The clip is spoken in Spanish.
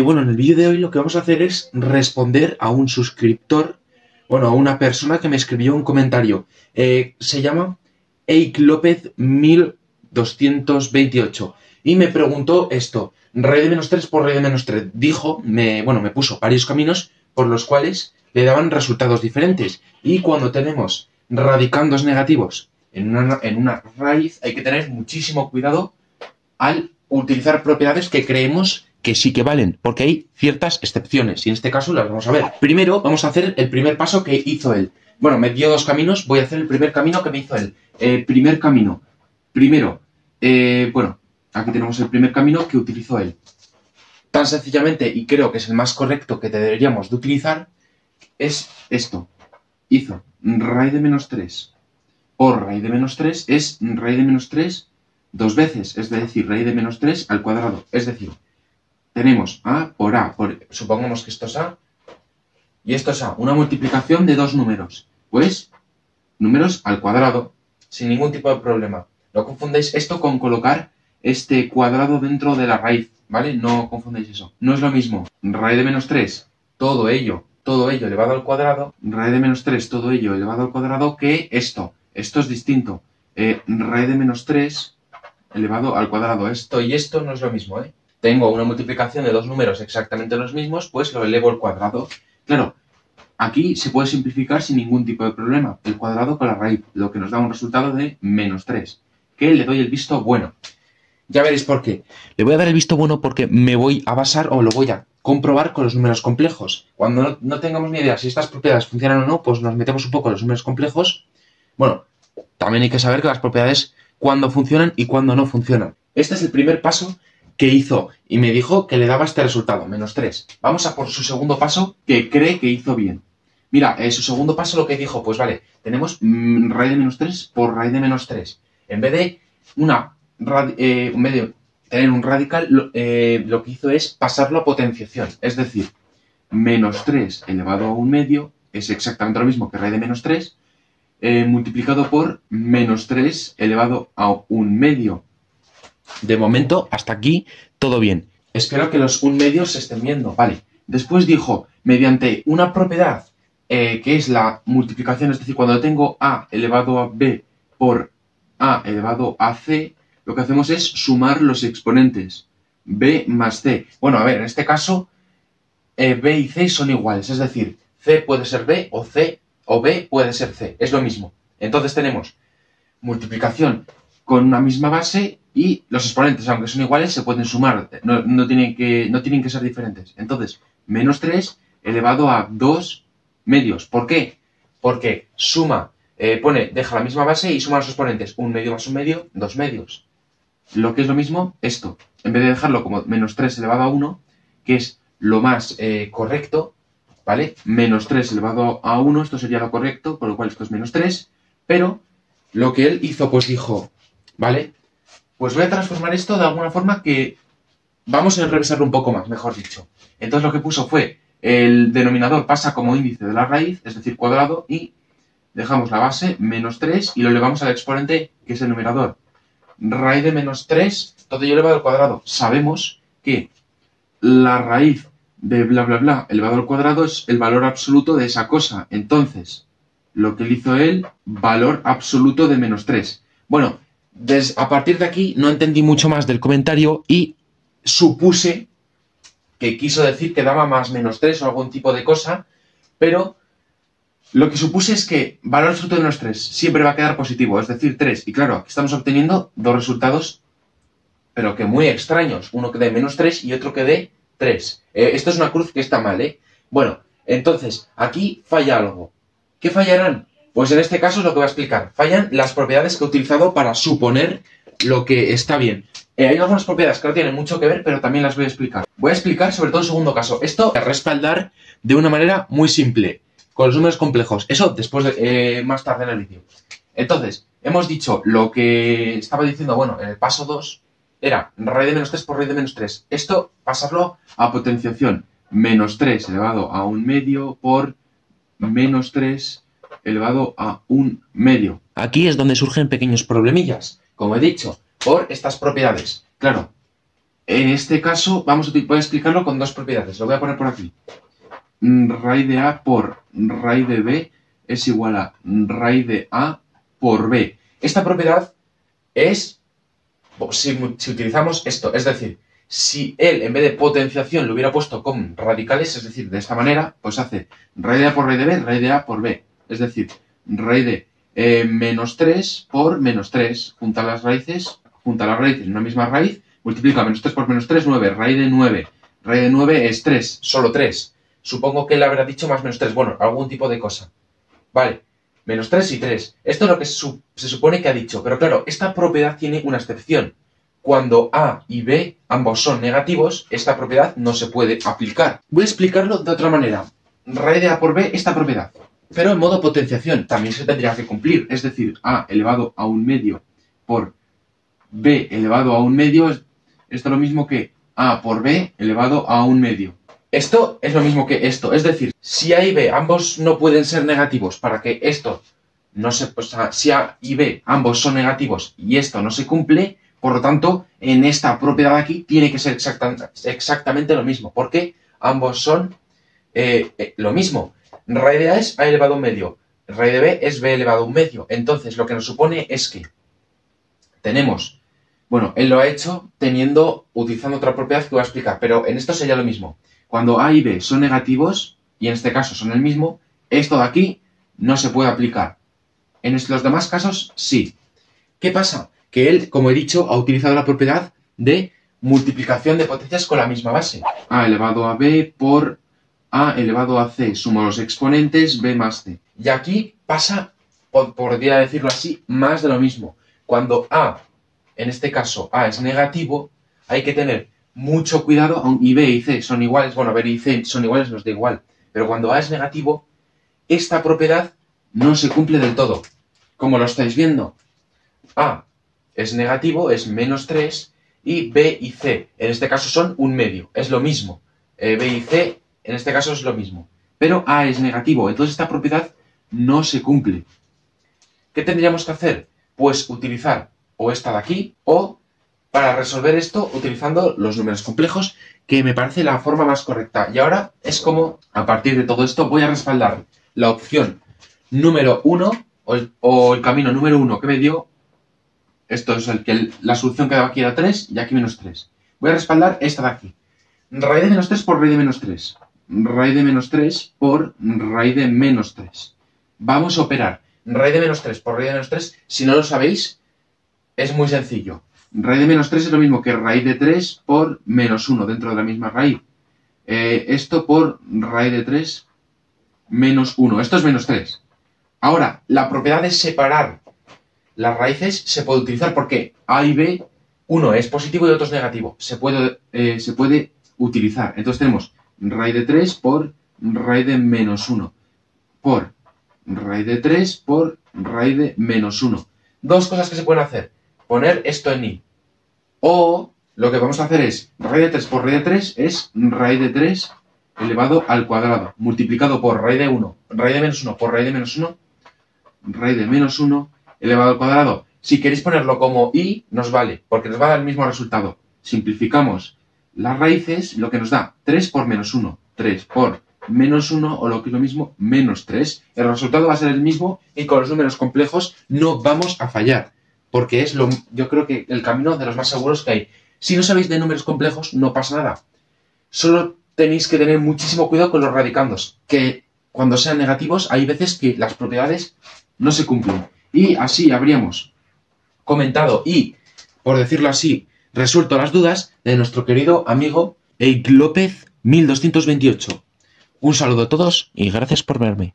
Bueno, en el vídeo de hoy lo que vamos a hacer es responder a un suscriptor, bueno, a una persona que me escribió un comentario. Se llama Eik López 1228 y me preguntó esto: raíz de menos 3 por raíz de menos 3. Dijo, me puso varios caminos por los cuales le daban resultados diferentes. Y cuando tenemos radicandos negativos en una raíz, hay que tener muchísimo cuidado al utilizar propiedades que creemos que sí que valen, porque hay ciertas excepciones, y en este caso las vamos a ver. Primero vamos a hacer el primer paso que hizo él. Bueno, me dio dos caminos, voy a hacer el primer camino que me hizo él. Primer camino. Primero, bueno, aquí tenemos el primer camino que utilizó él. Tan sencillamente, y creo que es el más correcto que deberíamos de utilizar, es esto. Hizo raíz de menos 3 por raíz de menos 3 es raíz de menos 3 dos veces, es decir, raíz de menos 3 al cuadrado. Es decir, tenemos A, supongamos que esto es A, y esto es A, una multiplicación de dos números. Pues, números al cuadrado, sin ningún tipo de problema. No confundáis esto con colocar este cuadrado dentro de la raíz, ¿vale? No confundáis eso. No es lo mismo raíz de menos 3, todo ello elevado al cuadrado, raíz de menos 3, todo ello elevado al cuadrado, que esto. Esto es distinto. Raíz de menos 3 elevado al cuadrado. Esto y esto no es lo mismo, ¿eh? Tengo una multiplicación de dos números exactamente los mismos, pues lo elevo al cuadrado. Claro, aquí se puede simplificar sin ningún tipo de problema. El cuadrado con la raíz, lo que nos da un resultado de menos 3. Que le doy el visto bueno. Ya veréis por qué. Le voy a dar el visto bueno porque me voy a basar, o lo voy a comprobar con los números complejos. Cuando no tengamos ni idea si estas propiedades funcionan o no, pues nos metemos un poco en los números complejos. Bueno, también hay que saber que las propiedades cuándo funcionan y cuándo no funcionan. Este es el primer paso que hizo y me dijo que le daba este resultado, menos 3. Vamos a por su segundo paso, que cree que hizo bien. Mira, su segundo paso lo que dijo, pues vale, tenemos raíz de menos 3 por raíz de menos 3. En vez de tener un radical, lo que hizo es pasarlo a potenciación. Es decir, menos 3 elevado a un medio es exactamente lo mismo que raíz de menos 3, multiplicado por menos 3 elevado a un medio. De momento, hasta aquí, todo bien. Espero que los un medio se estén viendo. Vale. Después dijo, mediante una propiedad que es la multiplicación, es decir, cuando tengo A elevado a B por A elevado a C, lo que hacemos es sumar los exponentes. B más C. Bueno, a ver, en este caso, B y C son iguales. Es decir, C puede ser B o C o B puede ser C. Es lo mismo. Entonces tenemos multiplicación con una misma base y los exponentes, aunque son iguales, se pueden sumar. No tienen que ser diferentes. Entonces, menos 3 elevado a 2 medios. ¿Por qué? Porque suma, deja la misma base y suma los exponentes. Un medio más un medio, 2 medios. Lo que es lo mismo, esto. En vez de dejarlo como menos 3 elevado a 1, que es lo más correcto, ¿vale? Menos 3 elevado a 1, esto sería lo correcto, con lo cual esto es menos 3. Pero lo que él hizo, pues dijo, ¿vale? Pues voy a transformar esto de alguna forma que vamos a revisarlo un poco más, mejor dicho. Entonces lo que puso fue, el denominador pasa como índice de la raíz, es decir, cuadrado, y dejamos la base, menos 3, y lo elevamos al exponente, que es el numerador. Raíz de menos 3, todo ello elevado al cuadrado. Sabemos que la raíz de bla bla bla elevado al cuadrado es el valor absoluto de esa cosa. Entonces, lo que hizo él, valor absoluto de menos 3. Bueno, a partir de aquí no entendí mucho más del comentario y supuse que quiso decir que daba más menos 3 o algún tipo de cosa, pero lo que supuse es que valor absoluto de menos 3 siempre va a quedar positivo, es decir, 3. Y claro, aquí estamos obteniendo dos resultados, pero que muy extraños. Uno que dé menos 3 y otro que dé 3. Esto es una cruz que está mal, ¿eh? Bueno, entonces, aquí falla algo. ¿Qué fallarán? Pues en este caso es lo que voy a explicar. Fallan las propiedades que he utilizado para suponer lo que está bien. Hay algunas propiedades que no tienen mucho que ver, pero también las voy a explicar. Voy a explicar sobre todo el segundo caso. Esto a respaldar de una manera muy simple, con los números complejos. Eso después más tarde en el vídeo. Entonces, hemos dicho lo que estaba diciendo, bueno, en el paso 2 era raíz de menos 3 por raíz de menos 3. Esto, pasarlo a potenciación. Menos 3 elevado a un medio por menos 3 elevado a un medio. Aquí es donde surgen pequeños problemillas, como he dicho, por estas propiedades. Claro, En este caso voy a explicarlo con dos propiedades. Lo voy a poner por aquí. Raíz de A por raíz de B es igual a raíz de A por B. Esta propiedad es, si utilizamos esto, es decir, si él en vez de potenciación lo hubiera puesto con radicales, es decir, de esta manera, pues hace raíz de A por raíz de B, raíz de A por B. Es decir, raíz de menos 3 por menos 3. Junta las raíces en una misma raíz, multiplica menos 3 por menos 3, 9. Raíz de 9. Raíz de 9 es 3, solo 3. Supongo que él habrá dicho más menos 3. Bueno, algún tipo de cosa. Vale, menos 3 y 3. Esto es lo que se supone que ha dicho. Pero claro, esta propiedad tiene una excepción. Cuando A y B ambos son negativos, esta propiedad no se puede aplicar. Voy a explicarlo de otra manera. Raíz de A por B, esta propiedad. Pero en modo potenciación también se tendría que cumplir. Es decir, A elevado a un medio por B elevado a un medio. Esto es lo mismo que A por B elevado a un medio. Esto es lo mismo que esto. Es decir, si A y B ambos no pueden ser negativos para que esto no se... O sea, si A y B ambos son negativos y esto no se cumple, por lo tanto, en esta propiedad de aquí tiene que ser exactamente lo mismo. Porque ambos son lo mismo. Raíz de A es A elevado a un medio. Raíz de B es B elevado a un medio. Entonces, lo que nos supone es que tenemos... Bueno, él lo ha hecho utilizando otra propiedad que voy a explicar, pero en esto sería lo mismo. Cuando A y B son negativos, y en este caso son el mismo, esto de aquí no se puede aplicar. En los demás casos, sí. ¿Qué pasa? Que él, como he dicho, ha utilizado la propiedad de multiplicación de potencias con la misma base. A elevado a B por A elevado a C. Sumo los exponentes, B más C. Y aquí pasa, podría decirlo así, más de lo mismo. Cuando A, en este caso A es negativo, hay que tener mucho cuidado, y B y C son iguales, bueno, B y C son iguales, nos da igual. Pero cuando A es negativo, esta propiedad no se cumple del todo. Como lo estáis viendo, A es negativo, es menos 3, y B y C, en este caso son un medio, es lo mismo. B y C, en este caso es lo mismo. Pero A es negativo, entonces esta propiedad no se cumple. ¿Qué tendríamos que hacer? Pues utilizar o esta de aquí, o para resolver esto utilizando los números complejos, que me parece la forma más correcta. Y ahora es como, a partir de todo esto, voy a respaldar la opción número 1, o el camino número 1 que me dio. Esto es la solución que daba aquí era 3 y aquí menos 3. Voy a respaldar esta de aquí. Raíz de menos 3 por raíz de menos 3. Raíz de menos 3 por raíz de menos 3. Vamos a operar. Raíz de menos 3 por raíz de menos 3, si no lo sabéis, es muy sencillo. Raíz de menos 3 es lo mismo que raíz de 3 por menos 1 dentro de la misma raíz. Esto por raíz de 3 menos 1. Esto es menos 3. Ahora, la propiedad de separar las raíces se puede utilizar porque A y B, uno es positivo y otro es negativo. Se puede utilizar. Entonces tenemos raíz de 3 por raíz de menos 1 por raíz de 3 por raíz de menos 1. Dos cosas que se pueden hacer. Poner esto en i. O lo que vamos a hacer es raíz de 3 por raíz de 3 es raíz de 3 elevado al cuadrado, multiplicado por raíz de 1, raíz de menos 1 por raíz de menos 1, raíz de menos 1 elevado al cuadrado. Si queréis ponerlo como i, nos vale, porque nos va a dar el mismo resultado. Simplificamos las raíces, lo que nos da 3 por menos 1, 3 por menos 1, o lo que es lo mismo, menos 3. El resultado va a ser el mismo y con los números complejos no vamos a fallar, porque es yo creo que el camino de los más seguros que hay. Si no sabéis de números complejos, no pasa nada. Solo tenéis que tener muchísimo cuidado con los radicandos, que cuando sean negativos hay veces que las propiedades no se cumplen. Y así habríamos comentado y, por decirlo así, resuelto las dudas de nuestro querido amigo Eik López 1228. Un saludo a todos y gracias por verme.